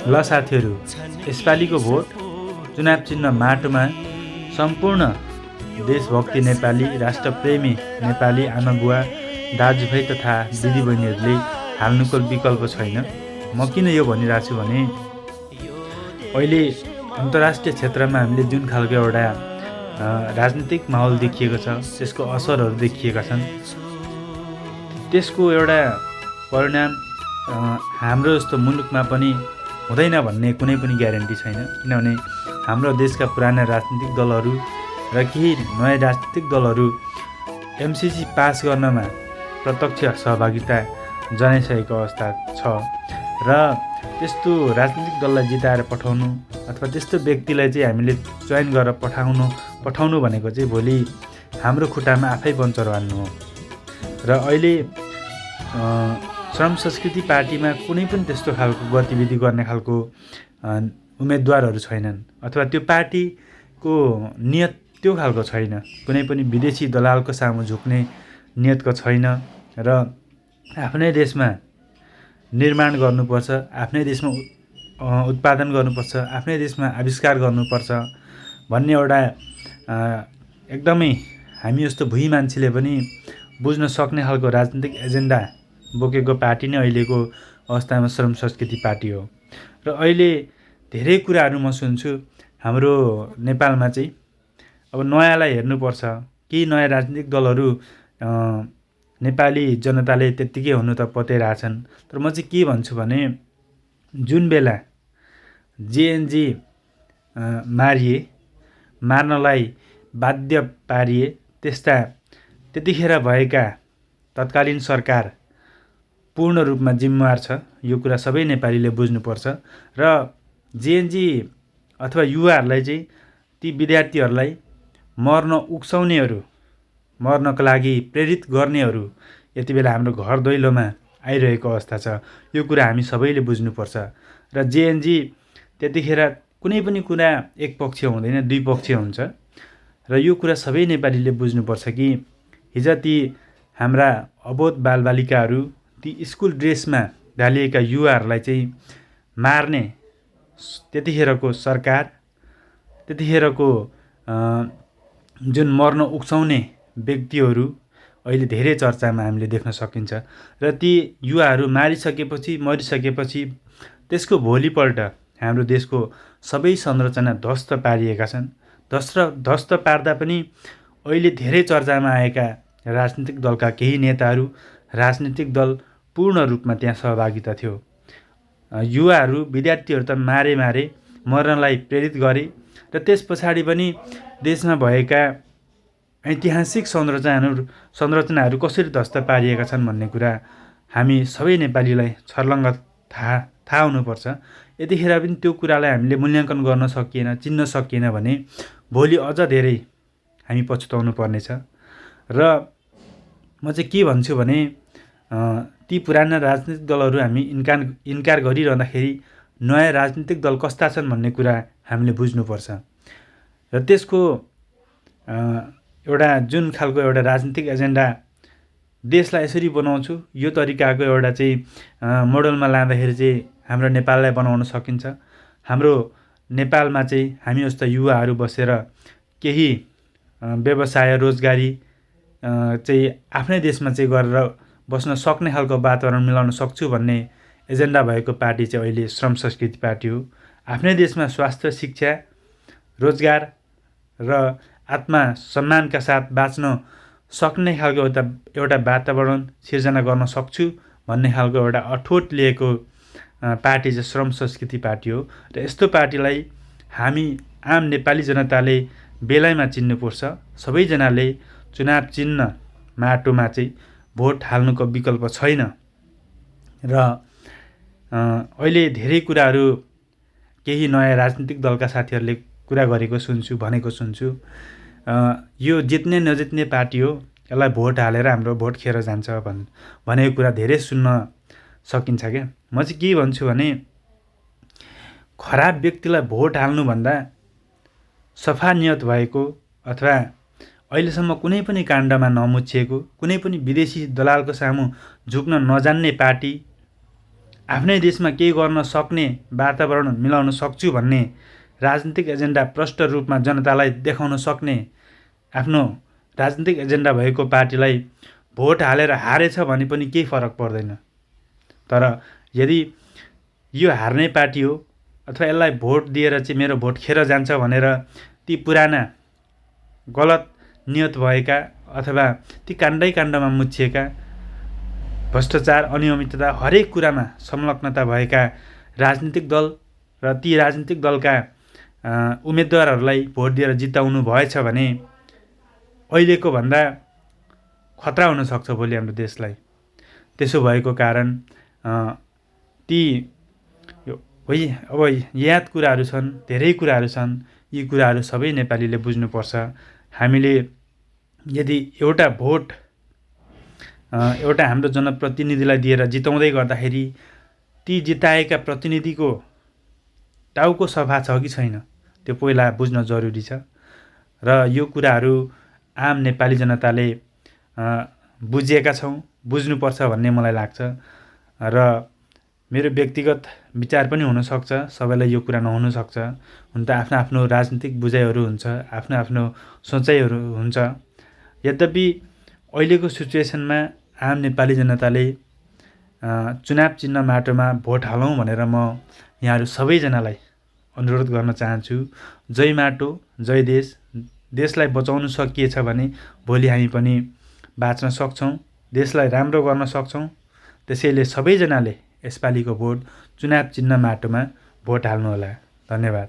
ल साथीहरू, यसपालिको भोट चुनाव चिन्ह माटोमा सम्पूर्ण देशभक्ति नेपाली, राष्ट्रप्रेमी नेपाली आमाबुवा, दाजुभाइ तथा दिदीबहिनीहरूले हाल्नुको विकल्प छैन। म किन यो भनिरहेको छु भने अहिले अन्तर्राष्ट्रिय क्षेत्रमा हामीले जुन खालको एउटा राजनीतिक माहौल देखिएको छ, त्यसको असरहरू देखिएका छन्। त्यसको एउटा परिणाम हाम्रो जस्तो मुलुकमा पनि हुँदैन भन्ने कुनै पनि ग्यारेन्टी छैन। किनभने हाम्रो देशका पुराना राजनीतिक दलहरू र केही नयाँ राजनीतिक दलहरू एमसिसी पास गर्नमा प्रत्यक्ष सहभागिता जनाइसकेको अवस्था छ र त्यस्तो राजनीतिक दललाई जिताएर पठाउनु अथवा त्यस्तो व्यक्तिलाई चाहिँ हामीले चयन गरेर पठाउनु भनेको चाहिँ भोलि हाम्रो खुट्टामा आफै बन्चर हान्नु हो। र अहिले श्रम संस्कृति पार्टीमा कुनै पनि त्यस्तो खालको गतिविधि गर्ने खालको उम्मेदवारहरू छैनन् अथवा त्यो पार्टीको नियत त्यो खालको छैन। कुनै पनि विदेशी दलालको सामु झुक्ने नियतको छैन र आफ्नै देशमा निर्माण गर्नुपर्छ, आफ्नै देशमा उत्पादन गर्नुपर्छ, आफ्नै देशमा आविष्कार गर्नुपर्छ भन्ने एउटा एकदमै हामी जस्तो भुइँ मान्छेले पनि बुझ्न सक्ने खालको राजनीतिक एजेन्डा बोकेको पार्टी नै अहिलेको अवस्थामा श्रम संस्कृति पार्टी हो। र अहिले धेरै कुराहरू म सुन्छु हाम्रो नेपालमा चाहिँ अब नयाँलाई हेर्नुपर्छ, केही नयाँ राजनीतिक दलहरू नेपाली जनताले त्यत्तिकै हुनु त पत्याइरहेछन्। तर म चाहिँ के भन्छु भने जुन बेला जेएनजी मार्नलाई बाध्य पारिए त्यतिखेर भएका तत्कालीन सरकार पूर्ण रूपमा जिम्मेवार छ। यो कुरा सबै नेपालीले बुझ्नुपर्छ र जेएनजी अथवा युवाहरूलाई चाहिँ ती विद्यार्थीहरूलाई मर्न उक्साउनेहरू, मर्नको लागि प्रेरित गर्नेहरू यति बेला हाम्रो घर दैलोमा आइरहेको अवस्था छ। यो कुरा हामी सबैले बुझ्नुपर्छ र जेएनजी त्यतिखेर कुनै पनि कुरा एक पक्षीय हुँदैन, दुई पक्षीय हुन्छ र यो कुरा सबै नेपालीले बुझ्नुपर्छ कि हिजो ती हाम्रा अबोध बालबालिकाहरू ती स्कुल ड्रेसमा ढालिएका युवाहरूलाई चाहिँ मार्ने त्यतिखेरको सरकार, त्यतिखेरको जुन मर्न उक्साउने व्यक्तिहरू अहिले धेरै चर्चामा हामीले देख्न सकिन्छ। र ती युवाहरू मरिसकेपछि त्यसको भोलिपल्ट हाम्रो देशको सबै संरचना ध्वस्त पारिएका छन्। ध्वस्त पार्दा पनि अहिले धेरै चर्चामा आएका राजनीतिक दलका केही नेताहरू, राजनीतिक दल पूर्ण रूपमा त्यहाँ सहभागिता थियो। युवाहरू, विद्यार्थीहरू त मारे मर्नलाई प्रेरित गरे र त्यस पछाडि पनि देशमा भएका ऐतिहासिक संरचनाहरू कसरी ध्वस्त पारिएका छन् भन्ने कुरा हामी सबै नेपालीलाई छर्लङ्ग थाहा हुनुपर्छ। यतिखेर पनि त्यो कुरालाई हामीले मूल्याङ्कन गर्न सकिएन, चिन्न सकिएन भने भोलि अझ धेरै हामी पछुताउनु पर्नेछ। र म चाहिँ के भन्छु भने ती पुराना राजनीतिक दलहरू हामी इन्कार गरिरहँदाखेरि नयाँ राजनीतिक दल कस्ता छन् भन्ने कुरा हामीले बुझ्नुपर्छ। र त्यसको एउटा जुन खालको एउटा राजनीतिक एजेन्डा देशलाई यसरी बनाउँछु, यो तरिकाको एउटा चाहिँ मोडलमा लाँदाखेरि चाहिँ हाम्रो नेपाललाई बनाउन सकिन्छ। हाम्रो नेपालमा चाहिँ हामी जस्ता युवाहरू बसेर केही व्यवसाय, रोजगारी चाहिँ आफ्नै देशमा चाहिँ गरेर बस्न सक्ने खालको वातावरण मिलाउन सक्छु भन्ने एजेन्डा भएको पार्टी चाहिँ अहिले श्रम संस्कृति पार्टी हो। आफ्नै देशमा स्वास्थ्य, शिक्षा, रोजगार र आत्मसम्मानका साथ बाँच्न सक्ने खालको एउटा वातावरण सिर्जना गर्न सक्छु भन्ने खालको एउटा अठोट लिएको पार्टी चाहिँ श्रम संस्कृति पार्टी हो। र यस्तो पार्टीलाई हामी आम नेपाली जनताले बेलैमा चिन्नुपर्छ। सबैजनाले चुनाव चिन्ह माटोमा चाहिँ भोट हाल्नुको विकल्प छैन। र अहिले धेरै कुराहरू केही नयाँ राजनीतिक दलका साथीहरूले कुरा भनेको सुन्छु। यो जित्ने नजित्ने पार्टी हो, यसलाई भोट हालेर हाम्रो भोट खेर जान्छ भनेको कुरा धेरै सुन्न सकिन्छ क्या। म चाहिँ के भन्छु भने खराब व्यक्तिलाई भोट हाल्नुभन्दा सफा नियत भएको अथवा अहिलेसम्म कुनै पनि काण्डमा नमुछिएको, कुनै पनि विदेशी दलालको सामु झुक्न नजान्ने पार्टी आफ्नै देशमा केही गर्न सक्ने वातावरण मिलाउन सक्छु भन्ने राजनीतिक एजेन्डा प्रष्ट रूपमा जनतालाई देखाउन सक्ने आफ्नो राजनीतिक एजेन्डा भएको पार्टीलाई भोट हालेर हारेछ भने पनि केही फरक पर्दैन। तर यदि यो हार्ने पार्टी हो अथवा यसलाई भोट दिएर चाहिँ मेरो भोट खेर जान्छ भनेर ती पुराना गलत नियत भएका अथवा ती काण्डमा मुछिएका भ्रष्टाचार अनियमितता हरेक कुरामा संलग्नता भएका राजनीतिक दल र ती राजनीतिक दलका उम्मेदवारहरूलाई भोट दिएर जिताउनु भएछ भने अहिलेको भन्दा खतरा हुनसक्छ भोलि हाम्रो देशलाई। त्यसो भएको कारण ती अब याद कुराहरू छन्, धेरै कुराहरू छन्। यी कुराहरू सबै नेपालीले बुझ्नुपर्छ। हामीले यदि एउटा भोट एउटा हाम्रो जनप्रतिनिधिलाई दिएर जिताउँदै गर्दाखेरि ती जिताएका प्रतिनिधिको टाउको सफा छ कि छैन त्यो पहिला बुझ्न जरुरी छ। र यो कुराहरू आम नेपाली जनताले बुझेका छौँ, बुझ्नुपर्छ भन्ने मलाई लाग्छ। र मेरो व्यक्तिगत विचार पनि हुनसक्छ, सबैलाई यो कुरा नहुनसक्छ। हुन त आफ्नो आफ्नो राजनीतिक बुझाइहरू हुन्छ, आफ्नो आफ्नो सोचाइहरू हुन्छ। यद्यपि अहिलेको सिचुएसनमा आम नेपाली जनताले चुनाव चिन्ह माटोमा भोट हालौँ भनेर म यहाँहरू सबैजनालाई अनुरोध गर्न चाहन्छु। जय माटो, जय देश। देशलाई बचाउन सकिएछ भने भोलि हामी पनि बाँच्न सक्छौँ, देशलाई राम्रो गर्न सक्छौँ। त्यसैले सबैजनाले यसपालिको भोट चुनाव चिन्ह माटोमा भोट हाल्नुहोला। धन्यवाद।